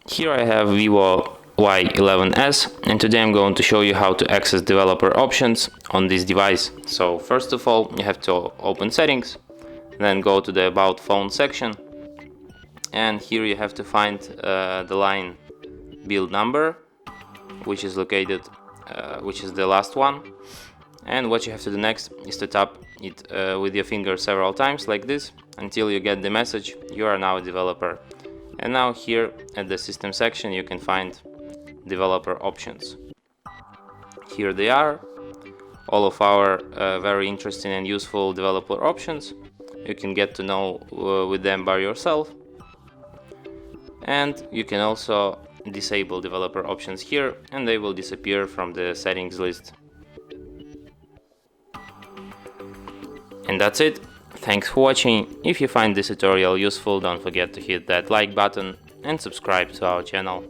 Here I have VIVO Y11s, and today I'm going to show you how to access developer options on this device. So first of all, you have to open settings, then go to the about phone section, and here you have to find the line build number, which is located, which is the last one. And what you have to do next is to tap it with your finger several times like this until you get the message you are now a developer. And now here at the system section you can find developer options. Here they are, all of our very interesting and useful developer options. You can get to know with them by yourself, and you can also disable developer options here and they will disappear from the settings list. And that's it. Thanks for watching. If you find this tutorial useful, don't forget to hit that like button and subscribe to our channel.